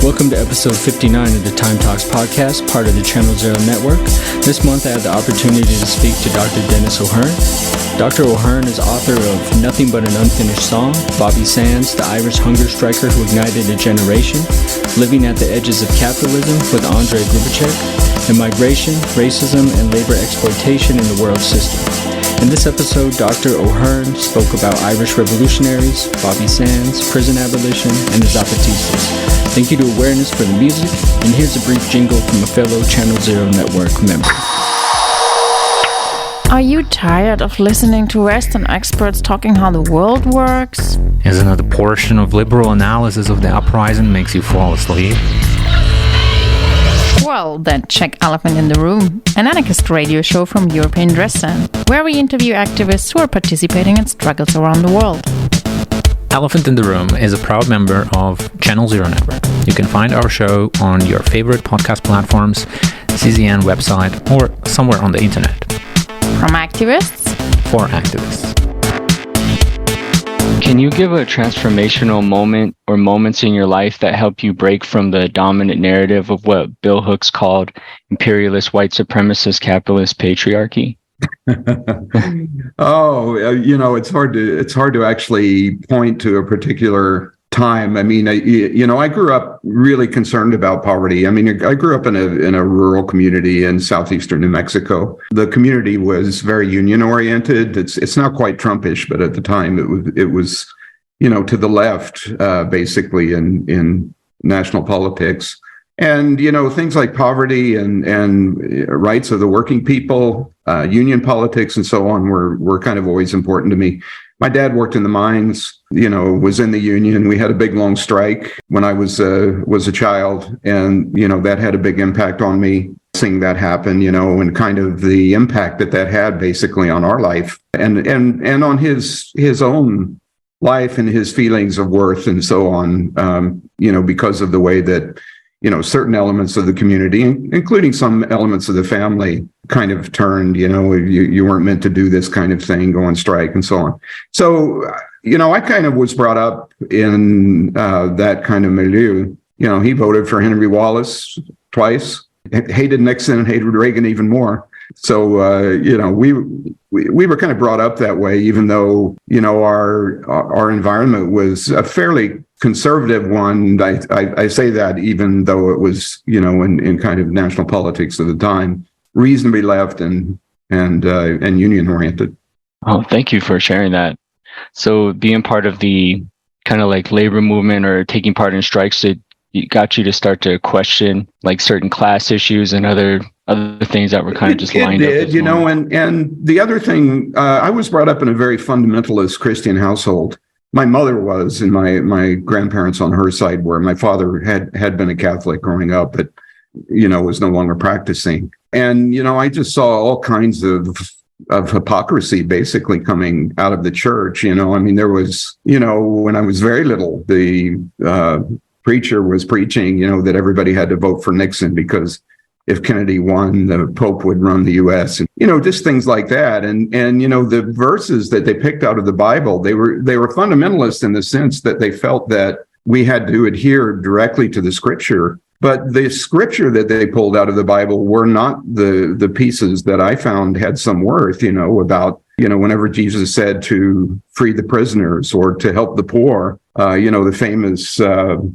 Welcome to episode 59 of the Time Talks podcast, part of the Channel Zero Network. This month I had the opportunity to speak to Dr. Denis O'Hearn. Dr. O'Hearn is author of Nothing But an Unfinished Song, Bobby Sands, the Irish hunger striker who ignited a generation, Living at the Edges of Capitalism with Andrei Grubacek, and Migration, Racism, and Labor Exploitation in the World System. In this episode, Dr. O'Hearn spoke about Irish Revolutionaries, Bobby Sands, prison abolition, and the Zapatistas. Thank you to Awareness for the music, and here's a brief jingle from a fellow Channel Zero Network member. Are you tired of listening to Western experts talking how the world works? Isn't it a portion of liberal analysis of the uprising makes you fall asleep? Well, then check Elephant in the Room, an anarchist radio show from European Dresden, where we interview activists who are participating in struggles around the world. Elephant in the Room is a proud member of Channel Zero Network. You can find our show on your favorite podcast platforms, CZN website, or somewhere on the internet. From activists for activists. Can you give a transformational moment or moments in your life that help you break from the dominant narrative of what Bill Hooks called imperialist, white supremacist, capitalist patriarchy? It's hard to actually point to a particular time. I mean, I grew up really concerned about poverty. I mean, I grew up in a rural community in southeastern New Mexico. The community was very union oriented. It's not quite Trumpish, but at the time it was to the left, basically in national politics. And, things like poverty and rights of the working people, union politics and so on were kind of always important to me. My dad worked in the mines, was in the union. We had a big, long strike when I was a child. And, that had a big impact on me, seeing that happen, and kind of the impact that had basically on our life and on his own life and his feelings of worth and so on, because of the way that certain elements of the community, including some elements of the family, kind of turned, you weren't meant to do this kind of thing, go on strike and so on. So, I kind of was brought up in that kind of milieu. He voted for Henry Wallace twice, hated Nixon and hated Reagan even more. So, we were kind of brought up that way, even though, our environment was a fairly conservative one. I say that even though it was, in kind of national politics at the time, reasonably left and union oriented. Oh, thank you for sharing that. So being part of the kind of like labor movement or taking part in strikes, it got you to start to question like certain class issues and other things that were kind of just lined up. It did, and the other thing, I was brought up in a very fundamentalist Christian household. My mother was, and my grandparents on her side were. My father had been a Catholic growing up, but, was no longer practicing. And, I just saw all kinds of hypocrisy basically coming out of the church. I mean, there was, when I was very little, the preacher was preaching, that everybody had to vote for Nixon because if Kennedy won, the Pope would run the U.S. and, just things like that. And the verses that they picked out of the Bible, they were fundamentalist in the sense that they felt that we had to adhere directly to the scripture. But the scripture that they pulled out of the Bible were not the pieces that I found had some worth, about, whenever Jesus said to free the prisoners or to help the poor, the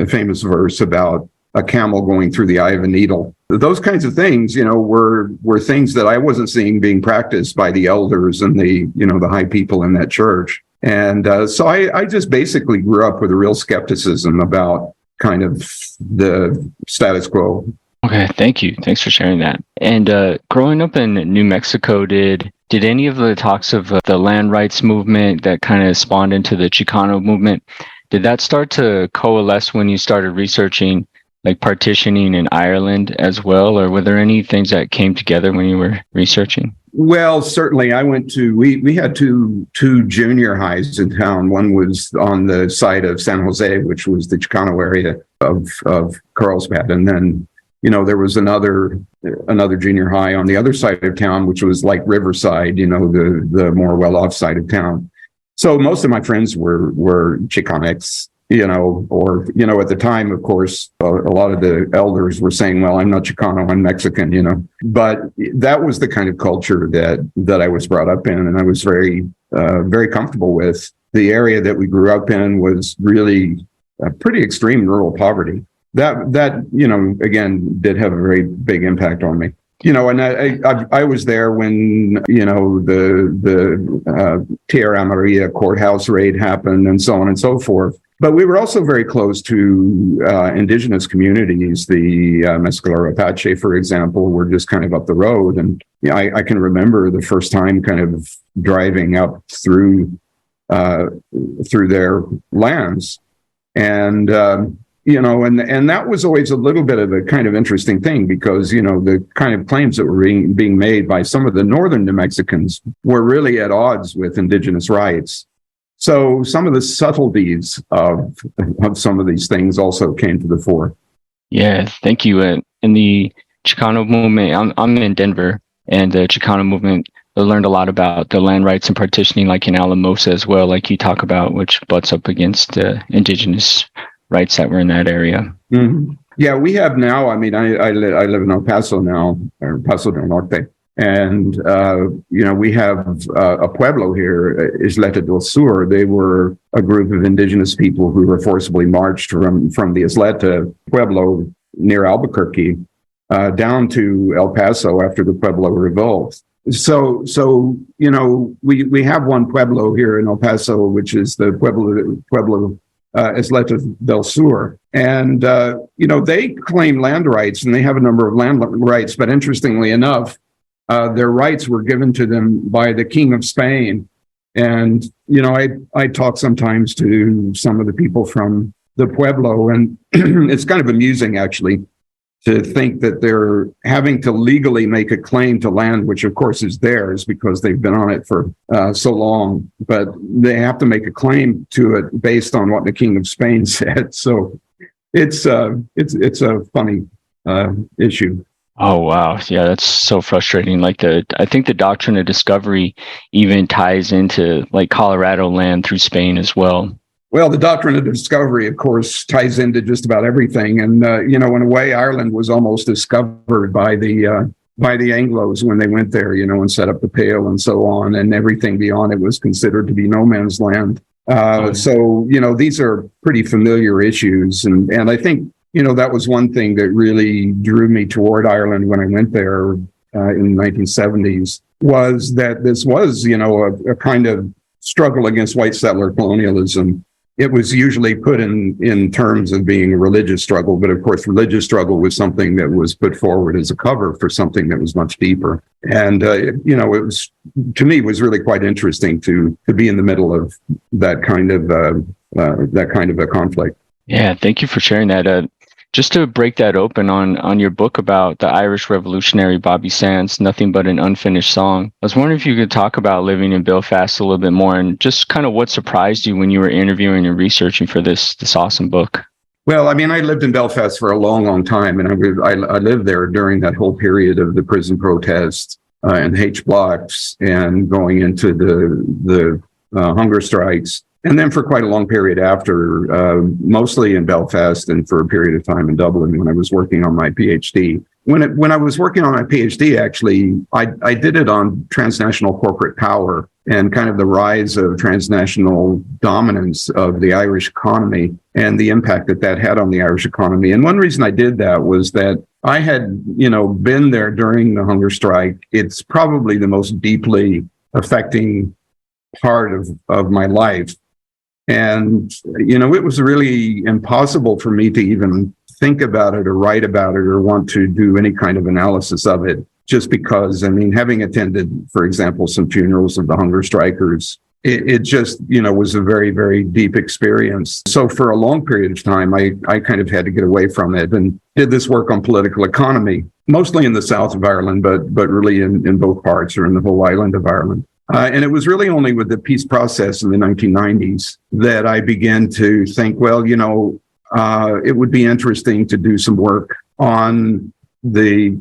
famous verse about a camel going through the eye of a needle. Those kinds of things, were things that I wasn't seeing being practiced by the elders and the high people in that church. And so I just basically grew up with a real skepticism about kind of the status quo. Okay, thank you. Thanks for sharing that. And growing up in New Mexico, did any of the talks of the land rights movement that kind of spawned into the Chicano movement, did that start to coalesce when you started researching like partitioning in Ireland as well? Or were there any things that came together when you were researching? Well, certainly I went to, we had two junior highs in town. One was on the side of San Jose, which was the Chicano area of Carlsbad. And then, there was another junior high on the other side of town, which was like Riverside, the more well-off side of town. So most of my friends were Chicanx, or at the time, of course, a lot of the elders were saying, well, I'm not Chicano, I'm Mexican, but that was the kind of culture that I was brought up in, and I was very, very comfortable with. The area that we grew up in was really a pretty extreme rural poverty. That again, did have a very big impact on me. And I was there when, the Tierra Amarilla courthouse raid happened and so on and so forth. But we were also very close to indigenous communities. The Mescalero Apache, for example, were just kind of up the road. And I can remember the first time kind of driving up through their lands. And and that was always a little bit of a kind of interesting thing because, the kind of claims that were being made by some of the northern New Mexicans were really at odds with indigenous rights. So some of the subtleties of some of these things also came to the fore. Yeah, thank you. In the Chicano movement, I'm in Denver, and the Chicano movement, I learned a lot about the land rights and partitioning, like in Alamosa as well, like you talk about, which butts up against indigenous rights that were in that area. Mm-hmm. Yeah, we have now. I mean, I live in El Paso now, or Paso del Norte, and we have a pueblo here, Isleta del Sur. They were a group of indigenous people who were forcibly marched from the Isleta Pueblo near Albuquerque down to El Paso after the Pueblo revolt. So we have one pueblo here in El Paso, which is the Pueblo Isleta del Sur. And, they claim land rights, and they have a number of land rights. But interestingly enough, their rights were given to them by the King of Spain. And, I talk sometimes to some of the people from the Pueblo, and it's kind of amusing, actually, to think that they're having to legally make a claim to land, which of course is theirs because they've been on it for so long, but they have to make a claim to it based on what the King of Spain said. So it's a funny issue. Oh, wow. Yeah, that's so frustrating. I think the doctrine of discovery even ties into like Colorado land through Spain as well. Well, the doctrine of discovery, of course, ties into just about everything. And, in a way, Ireland was almost discovered by the Anglos when they went there, and set up the Pale and so on. And everything beyond it was considered to be no man's land. So, these are pretty familiar issues. And I think, that was one thing that really drew me toward Ireland when I went there in the 1970s, was that this was, a kind of struggle against white settler colonialism. It was usually put in terms of being a religious struggle, but of course, religious struggle was something that was put forward as a cover for something that was much deeper. And it was, to me, was really quite interesting to be in the middle of that kind of a conflict. Yeah, thank you for sharing that. Just to break that open on your book about the Irish revolutionary Bobby Sands, Nothing But an Unfinished Song, I was wondering if you could talk about living in Belfast a little bit more and just kind of what surprised you when you were interviewing and researching for this awesome book. Well, I mean, I lived in Belfast for a long, long time, and I lived there during that whole period of the prison protests and H blocks and going into the hunger strikes. And then for quite a long period after, mostly in Belfast and for a period of time in Dublin when I was working on my PhD. When I was working on my PhD, actually, I did it on transnational corporate power and kind of the rise of transnational dominance of the Irish economy and the impact that had on the Irish economy. And one reason I did that was that I had, been there during the hunger strike. It's probably the most deeply affecting part of my life. And, it was really impossible for me to even think about it or write about it or want to do any kind of analysis of it, just because, having attended, for example, some funerals of the hunger strikers, it just, was a very, very deep experience. So for a long period of time, I kind of had to get away from it and did this work on political economy, mostly in the south of Ireland, but really in both parts or in the whole island of Ireland. And it was really only with the peace process in the 1990s that I began to think, well, it would be interesting to do some work on the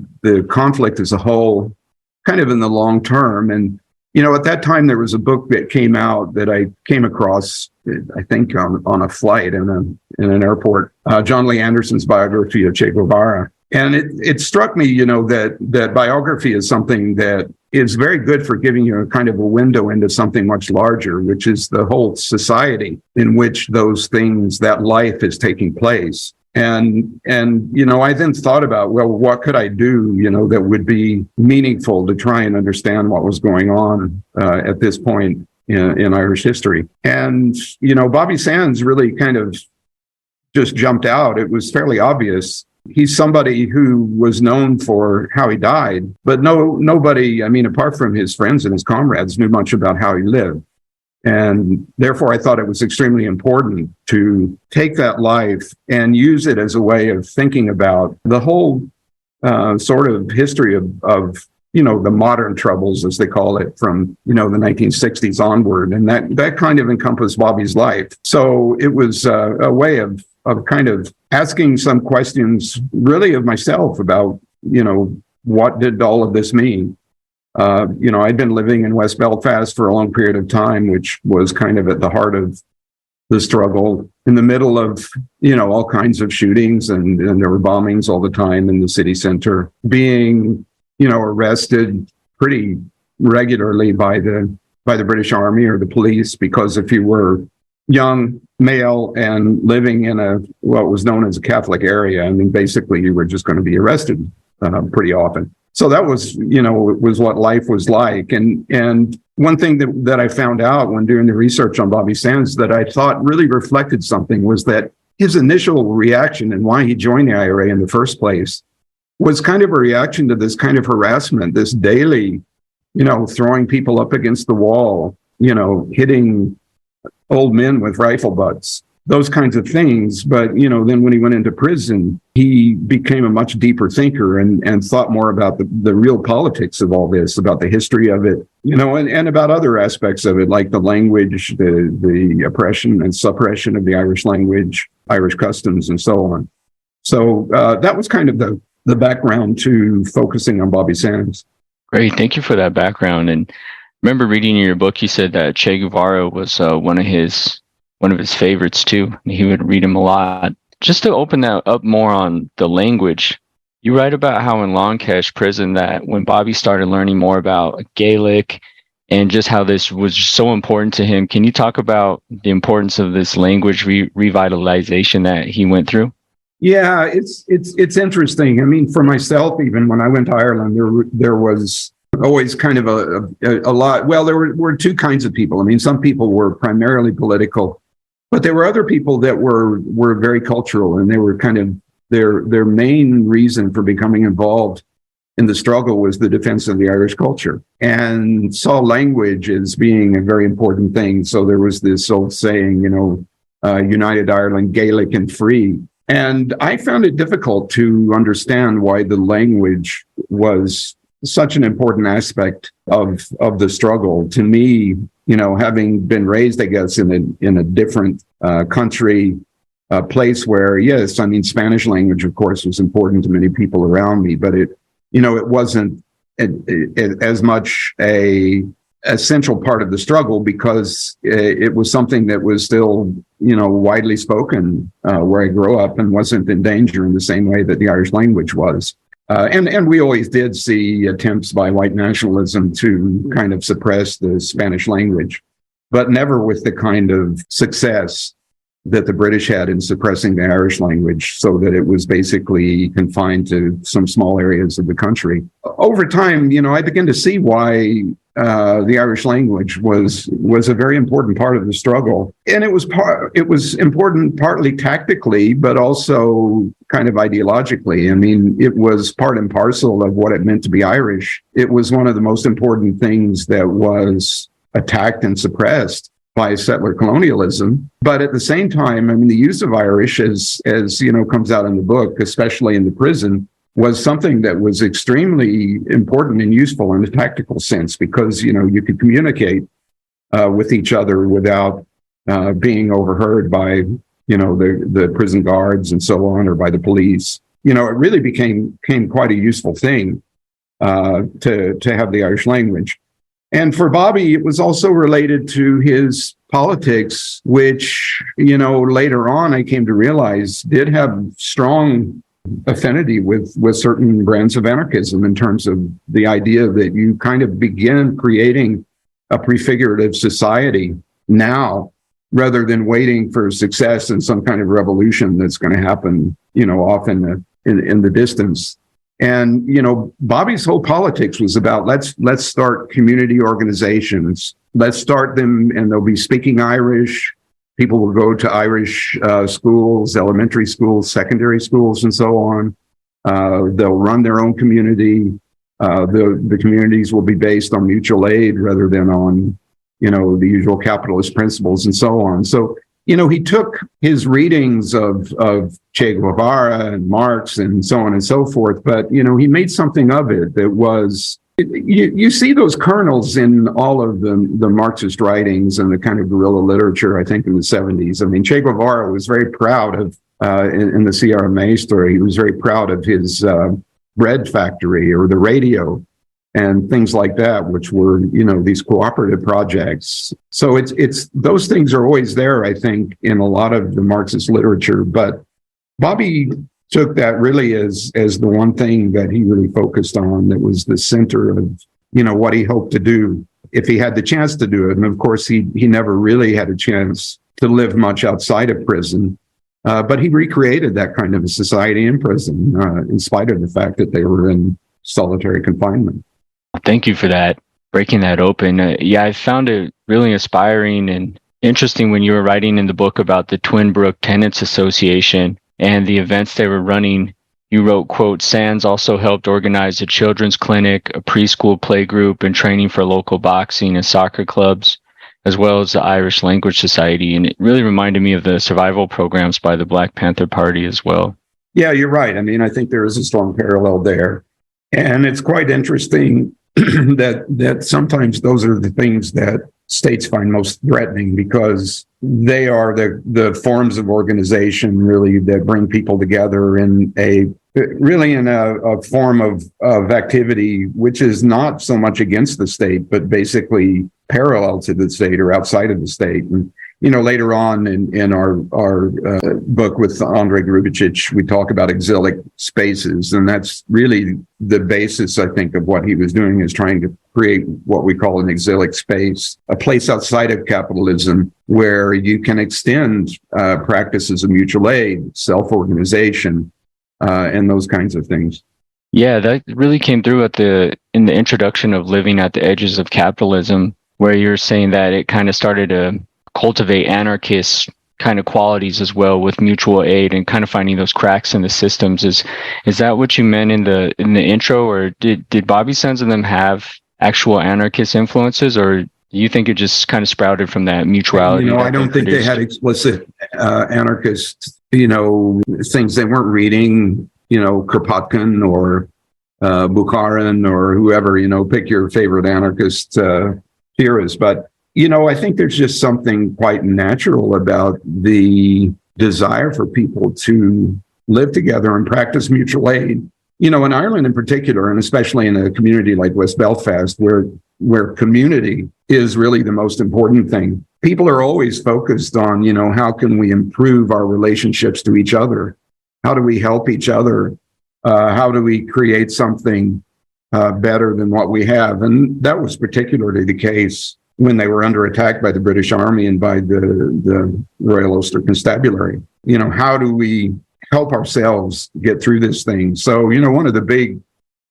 conflict as a whole, kind of in the long term. And At that time, there was a book that came out that I came across, I think, on a flight in an airport, John Lee Anderson's biography of Che Guevara. And it struck me, that biography is something that is very good for giving you a kind of a window into something much larger, which is the whole society in which that life is taking place. And I then thought about, well, what could I do, that would be meaningful to try and understand what was going on at this point in Irish history. And, Bobby Sands really kind of just jumped out. It was fairly obvious. He's somebody who was known for how he died, but nobody, apart from his friends and his comrades, knew much about how he lived. And therefore, I thought it was extremely important to take that life and use it as a way of thinking about the whole sort of history of the modern troubles, as they call it, from, the 1960s onward. And that kind of encompassed Bobby's life. So it was a way of kind of asking some questions really of myself about, what did all of this mean? I'd been living in West Belfast for a long period of time, which was kind of at the heart of the struggle, in the middle of, all kinds of shootings, and there were bombings all the time in the city center, being, arrested pretty regularly by the British Army or the police, because if you were young, male, and living in what was known as a Catholic area, basically you were just going to be arrested pretty often. So that was, was what life was like. And one thing that I found out when doing the research on Bobby Sands that I thought really reflected something was that his initial reaction and why he joined the IRA in the first place was kind of a reaction to this kind of harassment, this daily, throwing people up against the wall, hitting old men with rifle butts, those kinds of things. But, then when he went into prison, he became a much deeper thinker and thought more about the real politics of all this, about the history of it, and about other aspects of it, like the language, the oppression and suppression of the Irish language, Irish customs, and so on. So that was kind of the background to focusing on Bobby Sands. Great. Thank you for that background. And remember reading in your book, you said that Che Guevara was one of his favorites too. He would read him a lot. Just to open that up more on the language, you write about how in Longcash prison that when Bobby started learning more about Gaelic and just how this was so important to him, can you talk about the importance of this language revitalization that he went through? Yeah, it's interesting. For myself, even when I went to Ireland, there was always kind of a lot. Well, there were two kinds of people. Some people were primarily political, but there were other people that were very cultural, and they were kind of their main reason for becoming involved in the struggle was the defense of the Irish culture, and saw language as being a very important thing. So there was this old saying, United Ireland, Gaelic and free. And I found it difficult to understand why the language was such an important aspect of the struggle. To me, having been raised, I guess, in a different country, a place where, yes, Spanish language, of course, was important to many people around me, but it wasn't as much a essential part of the struggle, because it was something that was still, widely spoken where I grew up, and wasn't in danger in the same way that the Irish language was. And we always did see attempts by white nationalism to kind of suppress the Spanish language, but never with the kind of success that the British had in suppressing the Irish language, so that it was basically confined to some small areas of the country. Over time, I began to see why the Irish language was a very important part of the struggle, and it was important partly tactically, but also kind of ideologically. It was part and parcel of what it meant to be Irish. It was one of the most important things that was attacked and suppressed by settler colonialism. But at the same time, the use of Irish, as comes out in the book, especially in the prison, was something that was extremely important and useful in a tactical sense, because, you could communicate with each other without being overheard by, the prison guards and so on, or by the police. It really became quite a useful thing to have the Irish language. And for Bobby, it was also related to his politics, which, later on I came to realize did have strong affinity with certain brands of anarchism in terms of the idea that you kind of begin creating a prefigurative society now rather than waiting for success in some kind of revolution that's going to happen, off in the distance. And, Bobby's whole politics was about let's start community organizations. Let's start them, and they'll be speaking Irish. People will go to Irish schools, elementary schools, secondary schools, and so on. They'll run their own community. The communities will be based on mutual aid rather than on, the usual capitalist principles and so on. So, he took his readings of Che Guevara and Marx and so on and so forth, but, he made something of it that was, you see those kernels in all of the Marxist writings and the kind of guerrilla literature, I think, in the 70s. I mean, Che Guevara was very proud of, in the Sierra Maestra, he was very proud of his bread factory or the radio and things like that, which were, these cooperative projects. So it's those things are always there, I think, in a lot of the Marxist literature. But Bobby took that really as the one thing that he really focused on, that was the center of, what he hoped to do if he had the chance to do it. And of course, he never really had a chance to live much outside of prison. But he recreated that kind of a society in prison, in spite of the fact that they were in solitary confinement. Thank you for that, breaking that open. I found it really inspiring and interesting when you were writing in the book about the Twin Brook Tenants Association and the events they were running. You wrote, quote, Sands also helped organize a children's clinic, a preschool play group, and training for local boxing and soccer clubs, as well as the Irish Language Society. And it really reminded me of the survival programs by the Black Panther Party as well. Yeah, you're right. I mean, I think there is a strong parallel there. And it's quite interesting that sometimes those are the things that states find most threatening, because they are the forms of organization really that bring people together in a form of activity which is not so much against the state, but basically parallel to the state or outside of the state. And later on in our book with Andrei Grubicic, we talk about exilic spaces, and that's really the basis, I think, of what he was doing, is trying to create what we call an exilic space, a place outside of capitalism where you can extend practices of mutual aid, self-organization, and those kinds of things. Yeah, that really came through in the introduction of Living at the Edges of Capitalism, where you're saying that it kind of started to cultivate anarchist kind of qualities as well with mutual aid and kind of finding those cracks in the systems. Is that what you meant in the intro, or did Bobby Sands and them have actual anarchist influences, or do you think it just kind of sprouted from that mutuality? I don't think they had explicit anarchist, things. They weren't reading, Kropotkin or Bukharin or whoever, pick your favorite anarchist theorist. But I think there's just something quite natural about the desire for people to live together and practice mutual aid. In Ireland in particular, and especially in a community like West Belfast, where community is really the most important thing. People are always focused on, how can we improve our relationships to each other? How do we help each other? How do we create something better than what we have? And that was particularly the case when they were under attack by the British Army and by the Royal Ulster Constabulary. How do we help ourselves get through this thing? So, one of the big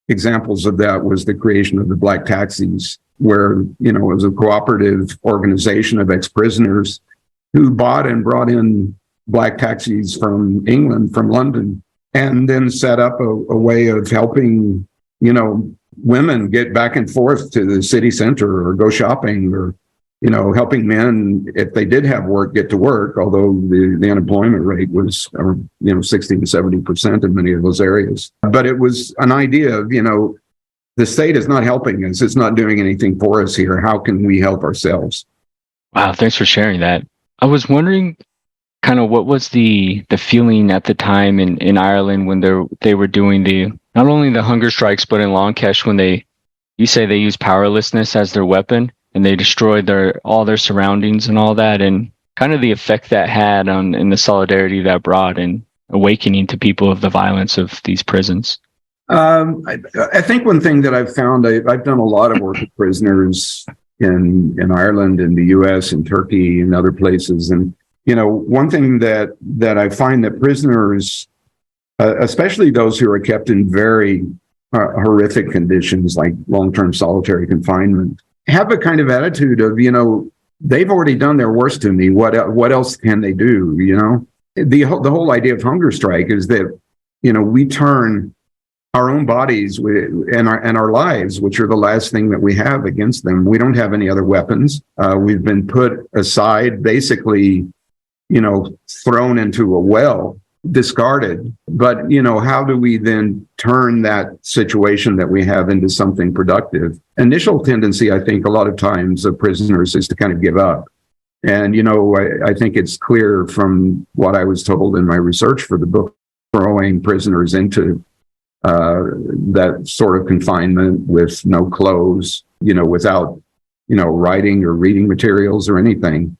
examples of that was the creation of the Black Taxis, where, it was a cooperative organization of ex-prisoners who bought and brought in Black taxis from England, from London, and then set up a way of helping, women get back and forth to the city center or go shopping, or, helping men, if they did have work, get to work, although the unemployment rate was, 60 to 70% in many of those areas. But it was an idea of, the state is not helping us. It's not doing anything for us here. How can we help ourselves? Wow, thanks for sharing that. I was wondering kind of what was the feeling at the time in Ireland when they were doing not only the hunger strikes, but in Longkesh when they you say they use powerlessness as their weapon, and they destroyed all their surroundings and all that, and kind of the effect that had on in the solidarity that brought and awakening to people of the violence of these prisons. I think one thing that I've found, I've done a lot of work with prisoners in Ireland, in the U.S., in Turkey, and other places, and one thing that I find that prisoners, especially those who are kept in very horrific conditions like long-term solitary confinement, have a kind of attitude of, they've already done their worst to me. What else can they do? The whole idea of hunger strike is that, we turn our own bodies and our lives, which are the last thing that we have, against them. We don't have any other weapons. We've been put aside, basically, thrown into a well, discarded. But, how do we then turn that situation that we have into something productive? Initial tendency, I think, a lot of times of prisoners is to kind of give up. And, I think it's clear from what I was told in my research for the book, throwing prisoners into that sort of confinement with no clothes, without, writing or reading materials or anything,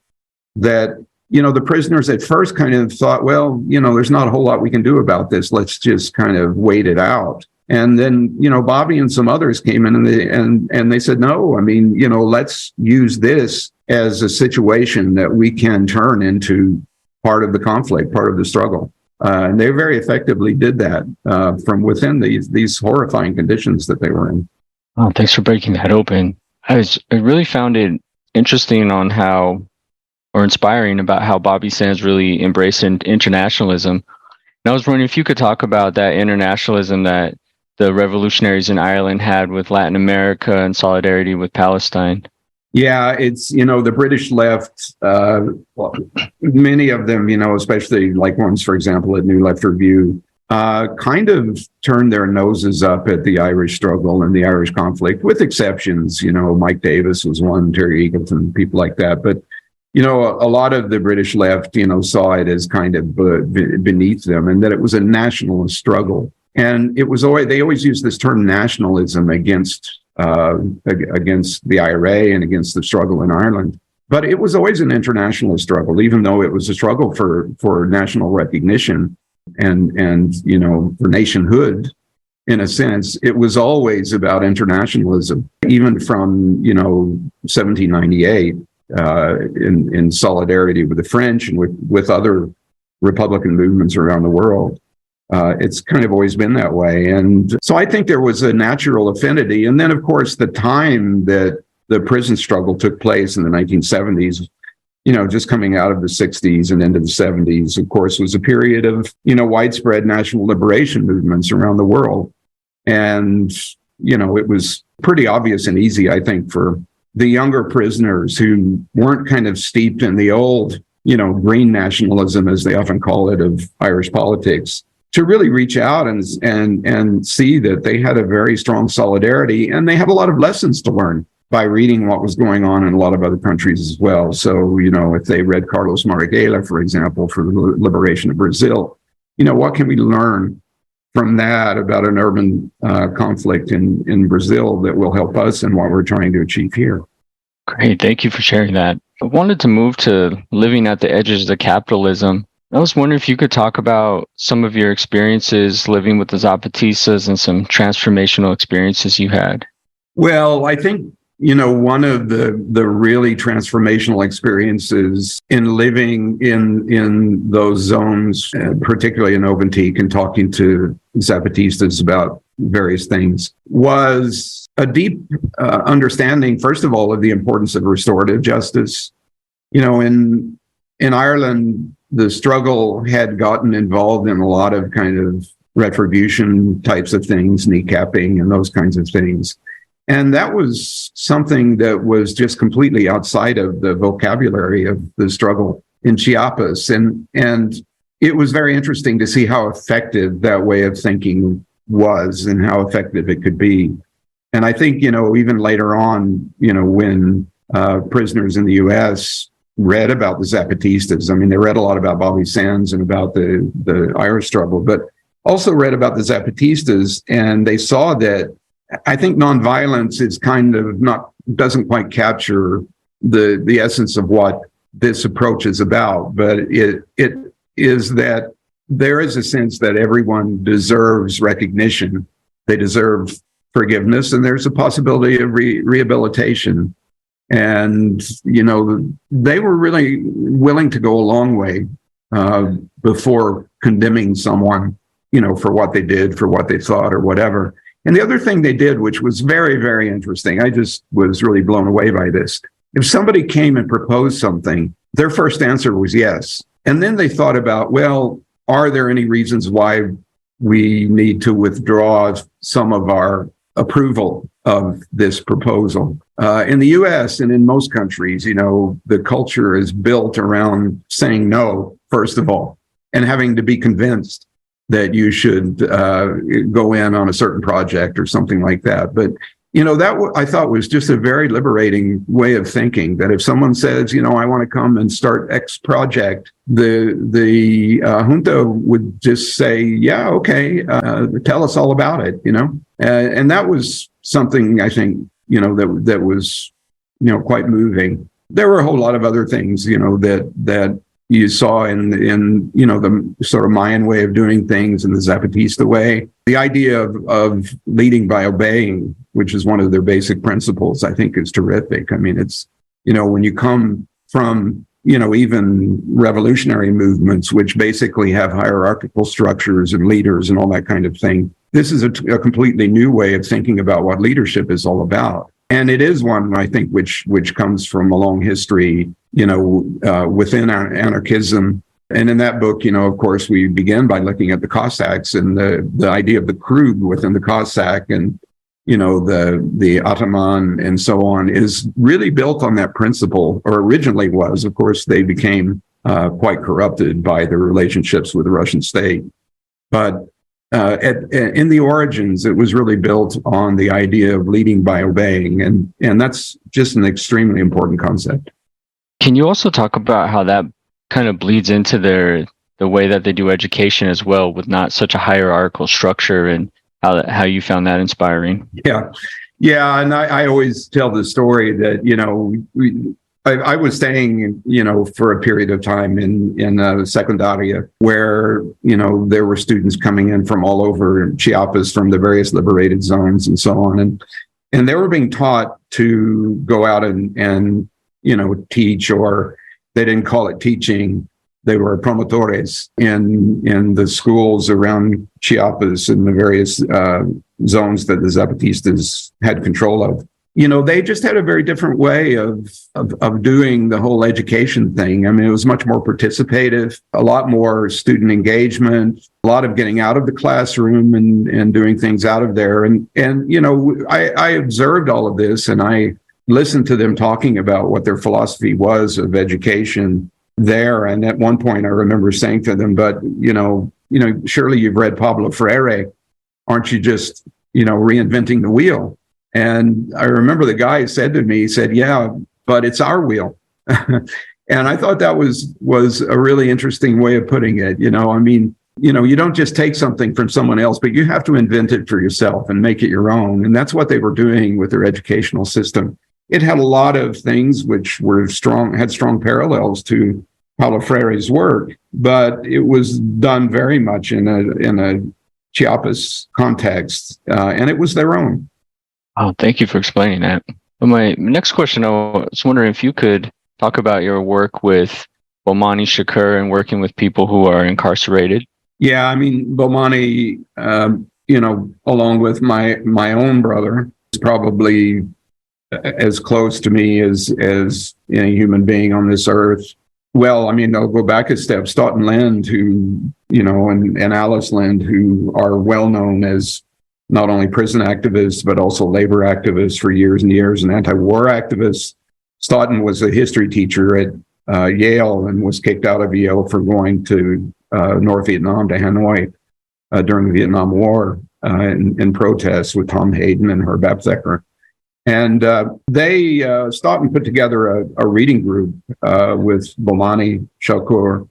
that, the prisoners at first kind of thought, well, there's not a whole lot we can do about this. Let's just kind of wait it out. And then, Bobby and some others came in and they said, no, let's use this as a situation that we can turn into part of the conflict, part of the struggle. And they very effectively did that from within these horrifying conditions that they were in. Oh, thanks for breaking that open. I really found it interesting or inspiring about how Bobby Sands really embraced internationalism. And I was wondering if you could talk about that internationalism that the revolutionaries in Ireland had with Latin America and solidarity with Palestine. Yeah, it's, the British left, many of them, especially like ones, for example, at New Left Review, kind of turned their noses up at the Irish struggle and the Irish conflict, with exceptions. Mike Davis was one, Terry Eagleton, people like that. But, a lot of the British left, saw it as kind of beneath them, and that it was a nationalist struggle. And it was they always used this term nationalism against the IRA and against the struggle in Ireland. But it was always an internationalist struggle, even though it was a struggle for national recognition and for nationhood. In a sense, it was always about internationalism, even from 1798 in solidarity with the French and with other Republican movements around the world. It's kind of always been that way. And so I think there was a natural affinity. And then, of course, the time that the prison struggle took place in the 1970s, just coming out of the 60s and into the 70s, of course, was a period of, widespread national liberation movements around the world. And, it was pretty obvious and easy, I think, for the younger prisoners who weren't kind of steeped in the old, green nationalism, as they often call it, of Irish politics, to really reach out and see that they had a very strong solidarity, and they have a lot of lessons to learn by reading what was going on in a lot of other countries as well. So, if they read Carlos Marighella, for example, for the liberation of Brazil, what can we learn from that about an urban conflict in Brazil that will help us in what we're trying to achieve here? Great. Thank you for sharing that. I wanted to move to living at the edges of capitalism. I was wondering if you could talk about some of your experiences living with the Zapatistas and some transformational experiences you had. Well, I think, one of the really transformational experiences in living in those zones, particularly in Oventique and talking to Zapatistas about various things, was a deep understanding, first of all, of the importance of restorative justice. In Ireland, the struggle had gotten involved in a lot of kind of retribution types of things, kneecapping and those kinds of things. And that was something that was just completely outside of the vocabulary of the struggle in Chiapas. And it was very interesting to see how effective that way of thinking was and how effective it could be. And I think, even later on, when prisoners in the U.S. read about the Zapatistas, they read a lot about Bobby Sands and about the Irish struggle, but also read about the Zapatistas, and they saw that I think nonviolence is kind of doesn't quite capture the essence of what this approach is about, but it is that there is a sense that everyone deserves recognition. They deserve forgiveness, and there's a possibility of rehabilitation. And, they were really willing to go a long way before condemning someone, for what they did, for what they thought, or whatever. And the other thing they did, which was very, very interesting, I just was really blown away by this. If somebody came and proposed something, their first answer was yes. And then they thought about, well, are there any reasons why we need to withdraw some of our approval of this proposal? In the US and in most countries, the culture is built around saying no, first of all, and having to be convinced that you should go in on a certain project or something like that. But, that I thought was just a very liberating way of thinking, that if someone says, I want to come and start X project, the junta would just say, yeah, okay, tell us all about it, and that was something I think, that was, quite moving. There were a whole lot of other things, that you saw in the sort of Mayan way of doing things and the Zapatista way. The idea of leading by obeying, which is one of their basic principles, I think is terrific. I mean, it's, when you come from, even revolutionary movements, which basically have hierarchical structures and leaders and all that kind of thing, this is a completely new way of thinking about what leadership is all about. And it is one, I think, which comes from a long history, within anarchism. And in that book, of course, we begin by looking at the Cossacks and the idea of the Krug within the Cossack and, the Ataman and so on is really built on that principle, or originally was. Of course, they became quite corrupted by their relationships with the Russian state. But in the origins, it was really built on the idea of leading by obeying. And that's just an extremely important concept. Can you also talk about how that kind of bleeds into the way that they do education as well, with not such a hierarchical structure, and how you found that inspiring? Yeah. And I always tell the story that, I was staying, for a period of time in Secundaria, where, there were students coming in from all over Chiapas, from the various liberated zones and so on. And they were being taught to go out and teach, or they didn't call it teaching. They were promotores in the schools around Chiapas and the various zones that the Zapatistas had control of. They just had a very different way of doing the whole education thing. I mean, it was much more participative, a lot more student engagement, a lot of getting out of the classroom and doing things out of there. And I observed all of this, and I listened to them talking about what their philosophy was of education there. And at one point, I remember saying to them, but, surely you've read Pablo Freire. Aren't you just, reinventing the wheel? And I remember the guy said to me, he said, yeah, but it's our wheel. And I thought that was a really interesting way of putting it. You don't just take something from someone else, but you have to invent it for yourself and make it your own. And that's what they were doing with their educational system. It had a lot of things which had strong parallels to Paulo Freire's work, but it was done very much in a Chiapas context, and it was their own. Oh, thank you for explaining that. My next question, I was wondering if you could talk about your work with Bomani Shakur and working with people who are incarcerated. Yeah, I mean, Bomani, along with my own brother, is probably as close to me as any human being on this earth. Well, I mean, I'll go back a step. Stoughton Lind, who, and Alice Lind, who are well known as not only prison activists, but also labor activists for years and years, and anti-war activists. Stoughton was a history teacher at Yale and was kicked out of Yale for going to North Vietnam, to Hanoi, during the Vietnam War in protest with Tom Hayden and Herb Aptheker. And Stoughton put together a reading group with Bomani Shakur,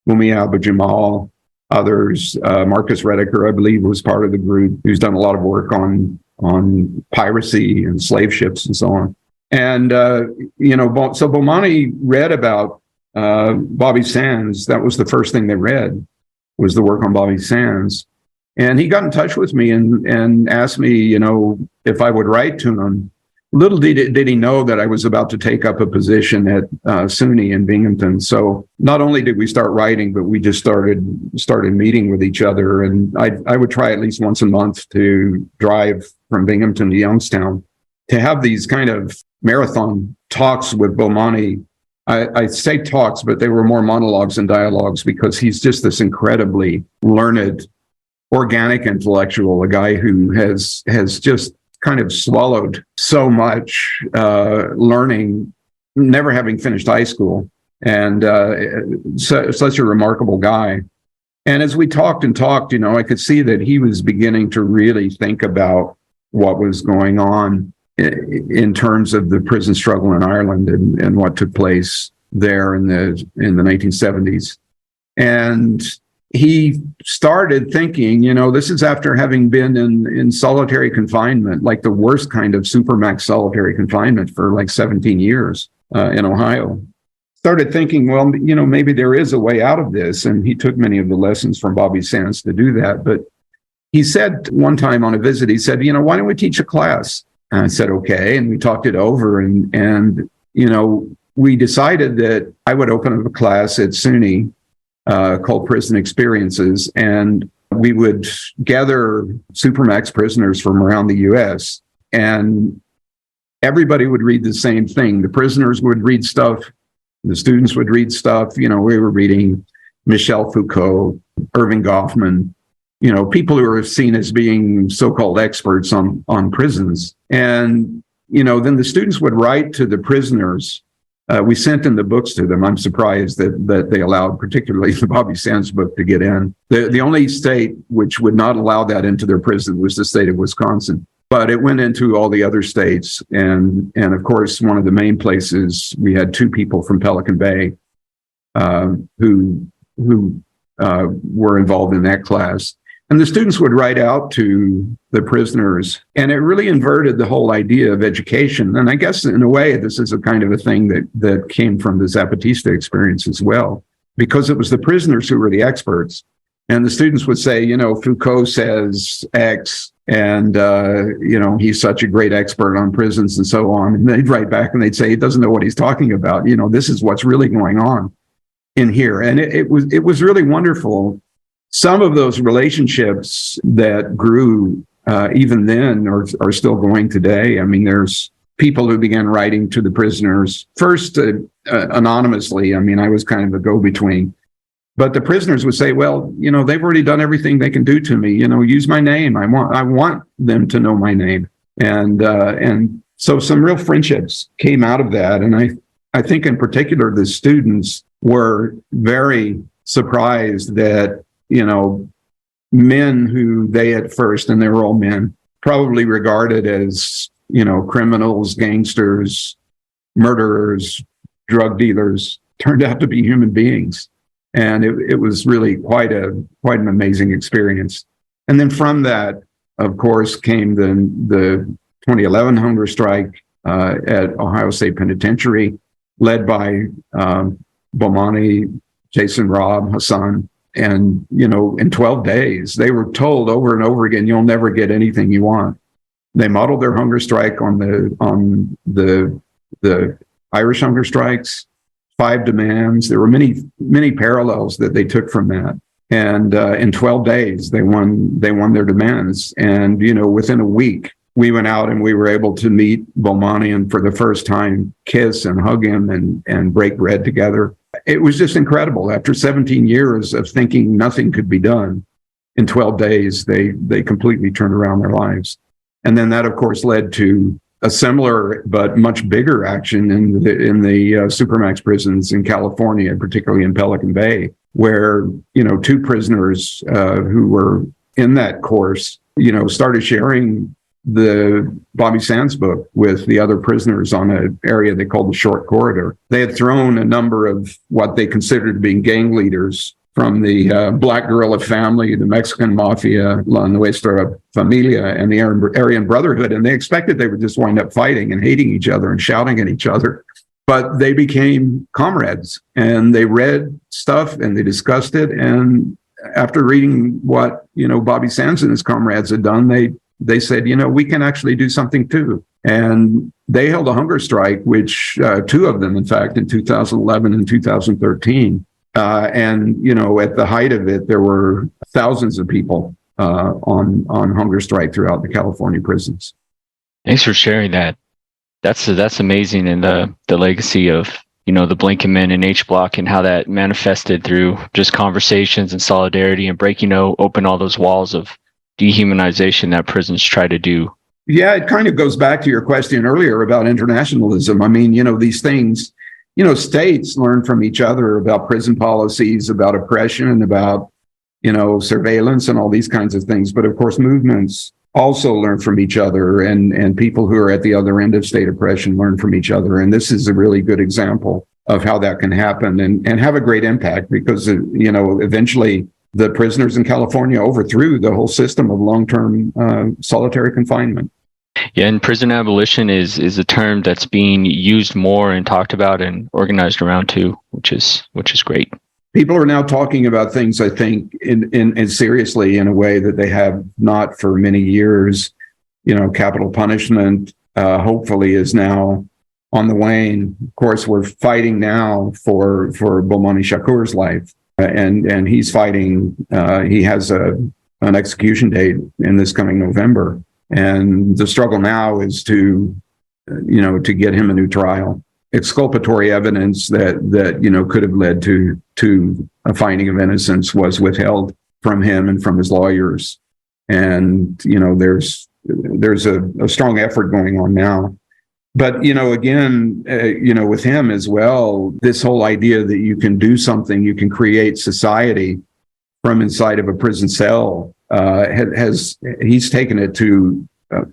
Mumia Abu-Jamal, others. Marcus Rediker, I believe, was part of the group, who's done a lot of work on on piracy and slave ships and so on. And, so Bomani read about Bobby Sands. That was the first thing they read, was the work on Bobby Sands. And he got in touch with me and asked me, if I would write to him. Little did he know that I was about to take up a position at SUNY in Binghamton. So not only did we start writing, but we just started meeting with each other. And I would try at least once a month to drive from Binghamton to Youngstown to have these kind of marathon talks with Bomani. I say talks, but they were more monologues than dialogues, because he's just this incredibly learned, organic intellectual, a guy who has just kind of swallowed so much learning, never having finished high school, and such a remarkable guy. And as we talked, I could see that he was beginning to really think about what was going on in terms of the prison struggle in Ireland and what took place there in the 1970s. And he started thinking, this is after having been in solitary confinement, like the worst kind of supermax solitary confinement for like 17 years in Ohio. Started thinking, well, maybe there is a way out of this. And he took many of the lessons from Bobby Sands to do that. But he said one time on a visit, he said, why don't we teach a class? And I said, okay. And we talked it over and we decided that I would open up a class at SUNY called Prison Experiences, and we would gather supermax prisoners from around the U.S., and everybody would read the same thing. The prisoners would read stuff, the students would read stuff. We were reading Michel Foucault, Irving Goffman, people who are seen as being so-called experts on prisons. And, then the students would write to the prisoners. We sent in the books to them. I'm surprised that they allowed, particularly the Bobby Sands book, to get in. The only state which would not allow that into their prison was the state of Wisconsin. But it went into all the other states. And of course, one of the main places, we had two people from Pelican Bay who were involved in that class. And the students would write out to the prisoners, and it really inverted the whole idea of education. And I guess in a way, this is a kind of a thing that came from the Zapatista experience as well, because it was the prisoners who were the experts. And the students would say, Foucault says X, and, he's such a great expert on prisons and so on. And they'd write back and they'd say, he doesn't know what he's talking about. This is what's really going on in here. And it was really wonderful. Some of those relationships that grew even then are still going today. I mean, there's people who began writing to the prisoners, first anonymously. I mean, I was kind of a go-between. But the prisoners would say, well, they've already done everything they can do to me. Use my name. I want them to know my name. And so some real friendships came out of that. And I think in particular, the students were very surprised that men who they at first, and they were all men, probably regarded as, criminals, gangsters, murderers, drug dealers, turned out to be human beings. And it was really quite an amazing experience. And then from that, of course, came the 2011 hunger strike at Ohio State Penitentiary, led by Bomani, Jason Robb, Hassan. And, in 12 days, they were told over and over again, you'll never get anything you want. They modeled their hunger strike on the Irish hunger strikes, 5 demands. There were many parallels that they took from that. And in 12 days, they won their demands. And, within a week, we went out and we were able to meet Bomani and for the first time kiss and hug him and break bread together. It was just incredible. After 17 years of thinking nothing could be done, in 12 days, they completely turned around their lives. And then that, of course, led to a similar but much bigger action in the supermax prisons in California, particularly in Pelican Bay, where 2 prisoners who were in that course, started sharing the Bobby Sands book with the other prisoners on an area they called the Short Corridor. They had thrown a number of what they considered being gang leaders from the Black Guerrilla Family, the Mexican Mafia, La Nuestra Familia, and the Aryan Brotherhood. And they expected they would just wind up fighting and hating each other and shouting at each other. But they became comrades, and they read stuff and they discussed it. And after reading what, Bobby Sands and his comrades had done, they said, we can actually do something too. And they held a hunger strike, which two of them, in fact, in 2011 and 2013. And, at the height of it, there were thousands of people on hunger strike throughout the California prisons. Thanks for sharing that. That's amazing. And the legacy of, the Blinken men and H Block, and how that manifested through just conversations and solidarity and breaking open all those walls of dehumanization that prisons try to do. Yeah, it kind of goes back to your question earlier about internationalism. I mean, these things, states learn from each other about prison policies, about oppression, and about, surveillance and all these kinds of things. But of course, movements also learn from each other, and people who are at the other end of state oppression learn from each other. And this is a really good example of how that can happen and have a great impact, because, eventually the prisoners in California overthrew the whole system of long-term solitary confinement. Yeah, and prison abolition is a term that's being used more and talked about and organized around too, which is great. People are now talking about things, I think, in seriously, in a way that they have not for many years. Capital punishment hopefully is now on the wane. Of course, we're fighting now for Bomani Shakur's life, and he's fighting. He has an execution date in this coming November. And the struggle now is to get him a new trial. Exculpatory evidence that could have led to a finding of innocence was withheld from him and from his lawyers. And, there's a strong effort going on now. But, again, with him as well, this whole idea that you can do something, you can create society from inside of a prison cell, he's taken it to,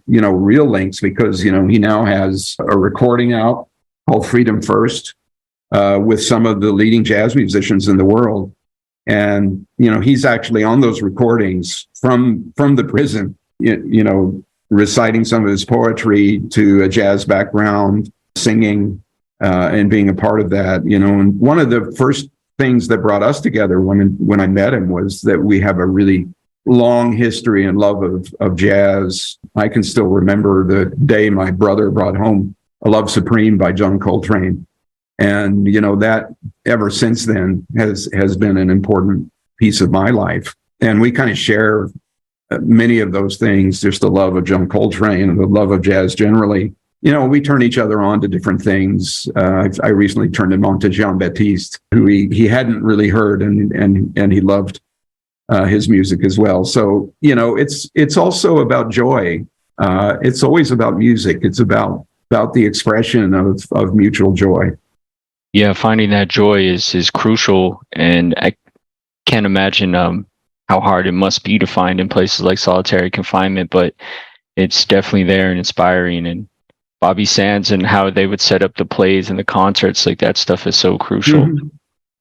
real lengths, because, he now has a recording out called Freedom First with some of the leading jazz musicians in the world. And, he's actually on those recordings from the prison, reciting some of his poetry to a jazz background, singing and being a part of that, And one of the first things that brought us together when I met him was that we have a really long history and love of jazz. I can still remember the day my brother brought home A Love Supreme by John Coltrane. And, that ever since then has been an important piece of my life. And we kind of share many of those things, just the love of John Coltrane and the love of jazz generally. We turn each other on to different things. I recently turned him on to Jean-Baptiste, who he hadn't really heard, and he loved his music as well. So, it's also about joy. It's always about music. It's about the expression of mutual joy. Yeah, finding that joy is crucial, and I can't imagine how hard it must be to find in places like solitary confinement, but it's definitely there and inspiring. And Bobby Sands and how they would set up the plays and the concerts, like that stuff is so crucial. Mm-hmm.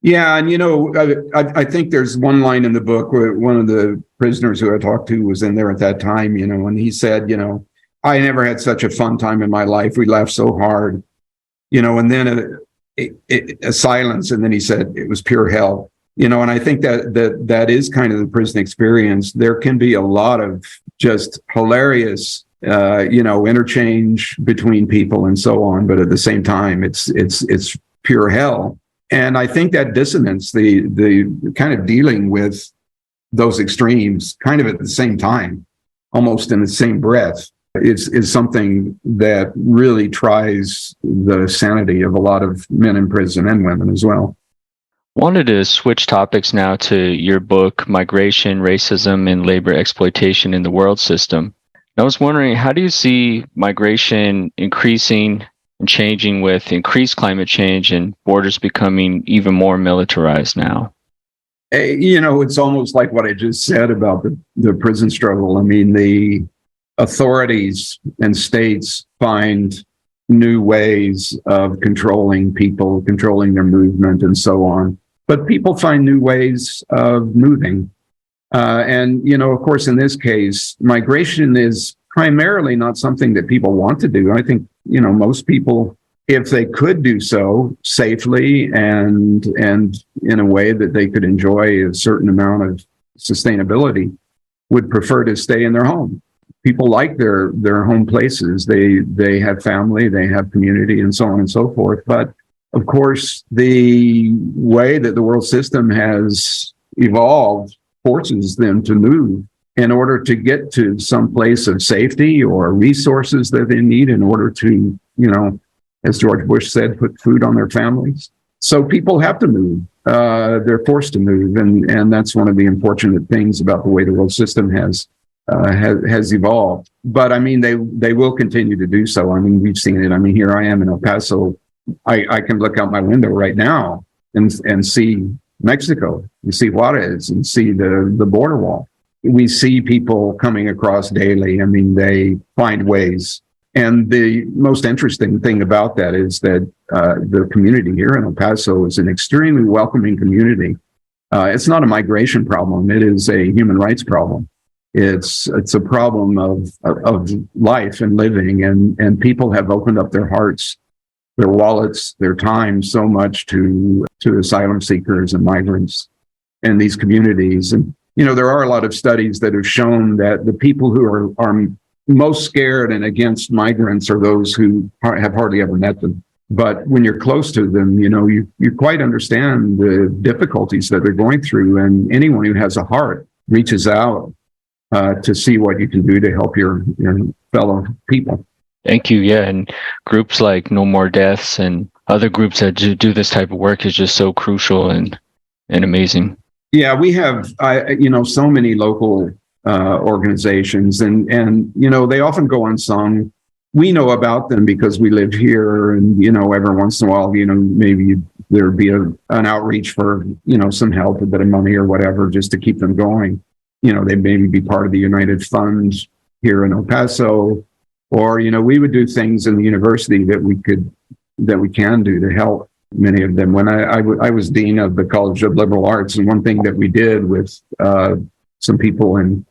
Yeah, and I think there's one line in the book where one of the prisoners who I talked to was in there at that time, and he said, I never had such a fun time in my life. We laughed so hard, and then a silence, and then he said it was pure hell. And I think that is kind of the prison experience. There can be a lot of just hilarious, interchange between people and so on, but at the same time, it's pure hell. And I think that dissonance, the kind of dealing with those extremes kind of at the same time, almost in the same breath, is something that really tries the sanity of a lot of men in prison and women as well. Wanted to switch topics now to your book, Migration, Racism, and Labor Exploitation in the World System. I was wondering, how do you see migration increasing and changing with increased climate change and borders becoming even more militarized now? It's almost like what I just said about the prison struggle. I mean, the authorities and states find new ways of controlling people, controlling their movement, and so on. But people find new ways of moving. And, of course, in this case, migration is primarily not something that people want to do. I think, most people, if they could do so safely and in a way that they could enjoy a certain amount of sustainability, would prefer to stay in their home. People like their home places. They have family, they have community, and so on and so forth. But of course, the way that the world system has evolved forces them to move in order to get to some place of safety or resources that they need in order to, as George Bush said, put food on their families. So people have to move. They're forced to move. And that's one of the unfortunate things about the way the world system has evolved. But I mean, they will continue to do so. I mean, we've seen it. I mean, here I am in El Paso. I can look out my window right now and see Mexico. You see Juarez and see the border wall. We see people coming across daily. I mean, they find ways. And the most interesting thing about that is that the community here in El Paso is an extremely welcoming community. It's not a migration problem. It is a human rights problem. It's a problem of life and living. And people have opened up their hearts, their wallets, their time so much to asylum seekers and migrants in these communities. And, there are a lot of studies that have shown that the people who are most scared and against migrants are those who have hardly ever met them. But when you're close to them, you quite understand the difficulties that they're going through. And anyone who has a heart reaches out to see what you can do to help your fellow people. Thank you. Yeah. And groups like No More Deaths and other groups that do this type of work is just so crucial and amazing. Yeah, we have, so many local organizations and they often go unsung. We know about them because we live here and, every once in a while, maybe there'd be an outreach for, some help, a bit of money or whatever, just to keep them going. They maybe be part of the United Fund here in El Paso, or, we would do things in the university that we can do to help many of them. When I was dean of the College of Liberal Arts, and one thing that we did with some people in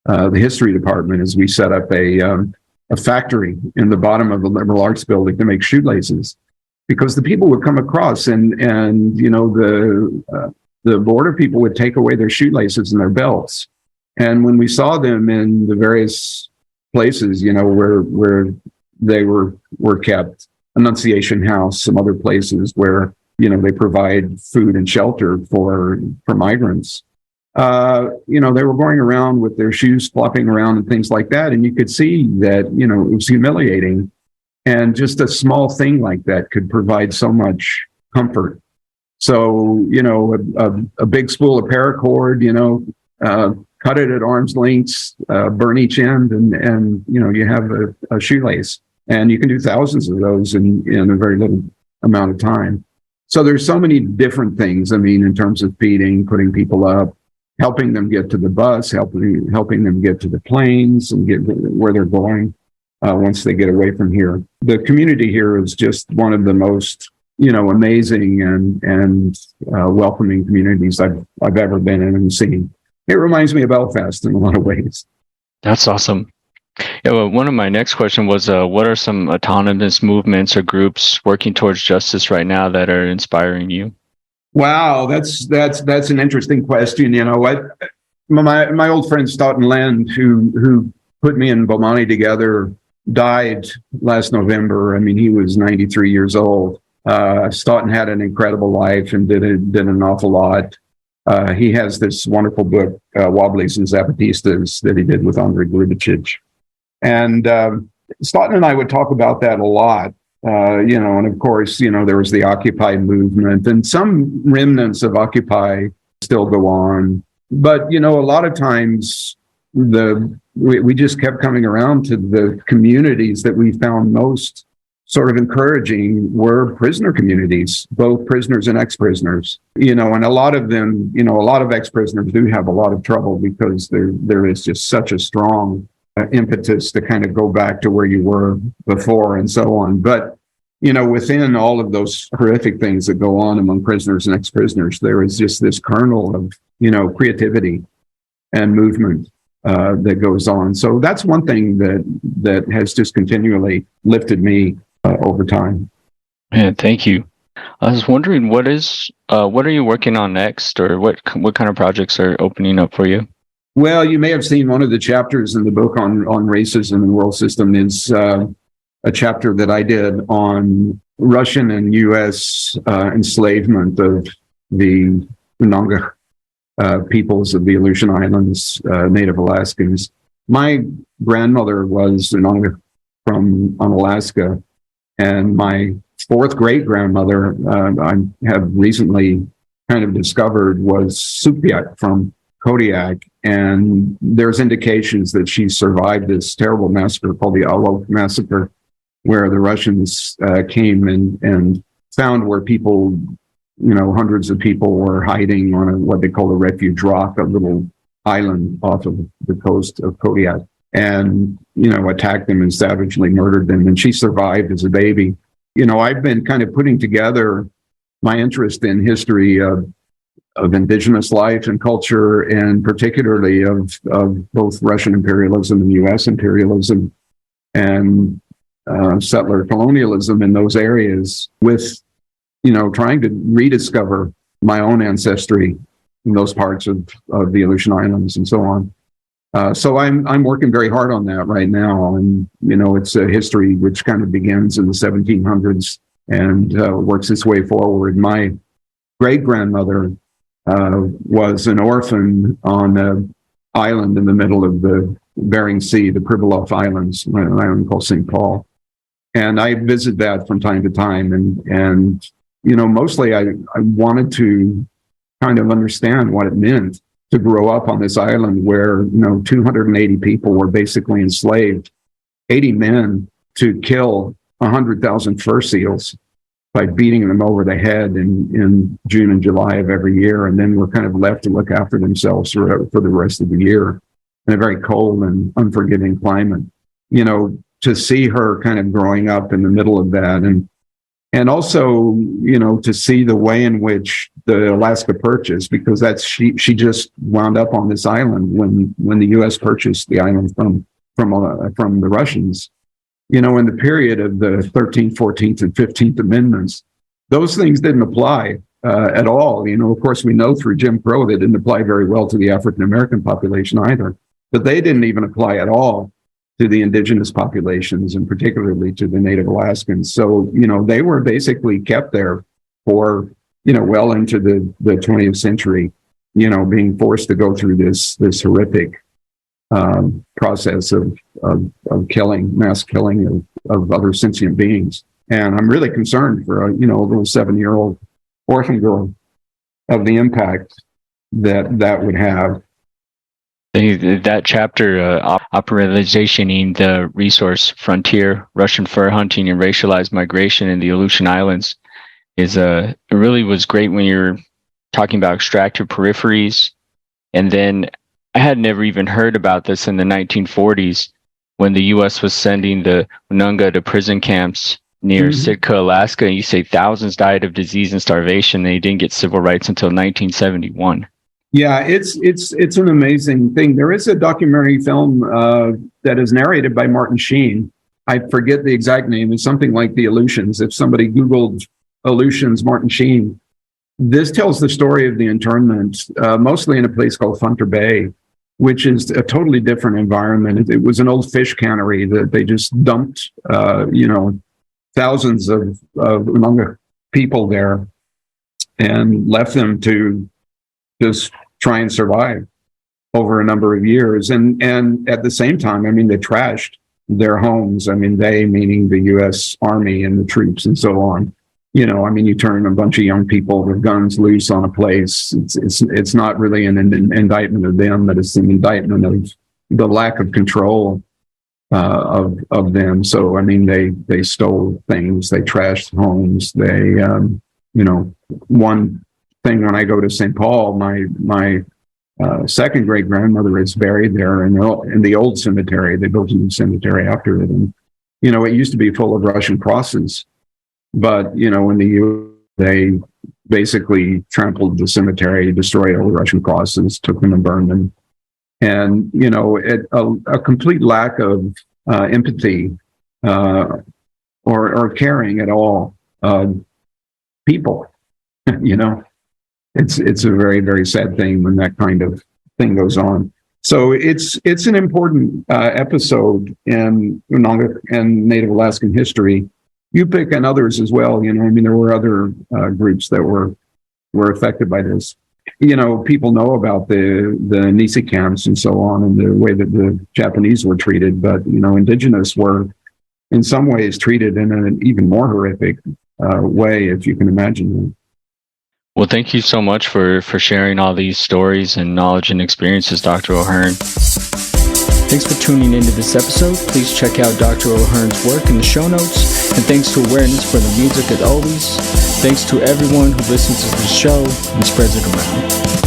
the history department is we set up a factory in the bottom of the liberal arts building to make shoelaces, because the people would come across and the border people would take away their shoelaces and their belts. And when we saw them in the various places, where they were kept, Annunciation House, some other places where, they provide food and shelter for migrants. They were going around with their shoes flopping around and things like that. And you could see that, it was humiliating. And just a small thing like that could provide so much comfort. So, a big spool of paracord, cut it at arm's lengths, burn each end, and you have a shoelace. And you can do thousands of those in a very little amount of time. So there's so many different things. I mean, in terms of feeding, putting people up, helping them get to the bus, helping them get to the planes and get where they're going once they get away from here. The community here is just one of the most, amazing and welcoming communities I've ever been in and seen. It reminds me of Belfast in a lot of ways. That's awesome. Yeah, well, one of my next question was, what are some autonomous movements or groups working towards justice right now that are inspiring you? Wow, that's an interesting question. What my old friend Stoughton Land, who put me and Bomani together, died last November. I mean, he was 93 years old. Stoughton had an incredible life and did an awful lot. He has this wonderful book, Wobblies and Zapatistas, that he did with Andrei Glubicic. And Stoughton and I would talk about that a lot, and of course, there was the Occupy movement, and some remnants of Occupy still go on. But, a lot of times we just kept coming around to the communities that we found most sort of encouraging were prisoner communities, both prisoners and ex-prisoners, and a lot of them, a lot of ex-prisoners do have a lot of trouble because there is just such a strong impetus to kind of go back to where you were before and so on. But within all of those horrific things that go on among prisoners and ex-prisoners, there is just this kernel of, creativity and movement that goes on. So that's one thing that has just continually lifted me over time. Yeah, thank you. I was wondering, what are you working on next, or what kind of projects are opening up for you? Well, you may have seen one of the chapters in the book on racism and world system is a chapter that I did on Russian and U.S. Enslavement of the Unanga peoples of the Aleutian Islands, Native Alaskans. My grandmother was Unanga from Alaska, and my fourth great grandmother, I have recently kind of discovered, was Supiat from Kodiak, and there's indications that she survived this terrible massacre called the Alo massacre, where the Russians came and found where people, hundreds of people were hiding on what they call a refuge rock, a little island off of the coast of Kodiak, and, attacked them and savagely murdered them. And she survived as a baby. I've been kind of putting together my interest in history of indigenous life and culture, and particularly of both Russian imperialism and U.S. imperialism and settler colonialism in those areas, with, trying to rediscover my own ancestry in those parts of the Aleutian Islands and so on. So I'm working very hard on that right now. And, it's a history which kind of begins in the 1700s and works its way forward. My great-grandmother was an orphan on an island in the middle of the Bering Sea, the Pribilof Islands, an island called St. Paul. And I visit that from time to time. And mostly I wanted to kind of understand what it meant to grow up on this island where, 280 people were basically enslaved, 80 men, to kill 100,000 fur seals by beating them over the head in June and July of every year. And then we're kind of left to look after themselves for the rest of the year in a very cold and unforgiving climate. To see her kind of growing up in the middle of that, and also, to see the way in which the Alaska Purchase, because she just wound up on this island when the U.S. purchased the island from the Russians. In the period of the 13th, 14th, and 15th Amendments, those things didn't apply at all. Of course, we know through Jim Crow they didn't apply very well to the African American population either, but they didn't even apply at all to the indigenous populations, and particularly to the Native Alaskans. So, they were basically kept there for, well into the 20th century, being forced to go through this horrific process of killing, mass killing of other sentient beings. And I'm really concerned for a little 7-year-old orphan girl of the impact that would have. That chapter, operationalizing the resource frontier, Russian fur hunting, and racialized migration in the Aleutian Islands, it really was great when you're talking about extractive peripheries. And then I had never even heard about this in the 1940s when the U.S. was sending the Unanga to prison camps near Sitka, Alaska. And you say thousands died of disease and starvation. They didn't get civil rights until 1971. Yeah, it's an amazing thing. There is a documentary film that is narrated by Martin Sheen. I forget the exact name. It's something like The Aleutians. If somebody Googled Aleutians, Martin Sheen, this tells the story of the internment, mostly in a place called Funter Bay, which is a totally different environment. It was an old fish cannery that they just dumped, thousands of Unanga people there and left them to just try and survive over a number of years. And at the same time, they trashed their homes. They, meaning the U.S. Army and the troops and so on. You turn a bunch of young people with guns loose on a place. It's not really an indictment of them, but it's an indictment of the lack of control of them. So, they stole things, they trashed homes. They, one thing, when I go to St. Paul, my second great grandmother is buried there in the old cemetery. They built a new cemetery after it, and it used to be full of Russian crosses. But, in the U.S., they basically trampled the cemetery, destroyed all the Russian crosses, took them and burned them. And, a complete lack of empathy or caring at all. People, it's a very, very sad thing when that kind of thing goes on. So it's an important episode in Unanga and Native Alaskan history. Yupik and others as well. There were other groups that were affected by this. People know about the Nisi camps and so on, and the way that the Japanese were treated, but indigenous were in some ways treated in an even more horrific way, if you can imagine. Well, thank you so much for sharing all these stories and knowledge and experiences, Dr. O'Hearn. Thanks for tuning into this episode. Please check out Dr. O'Hearn's work in the show notes. And thanks to Awareness for the music as always. Thanks to everyone who listens to the show and spreads it around.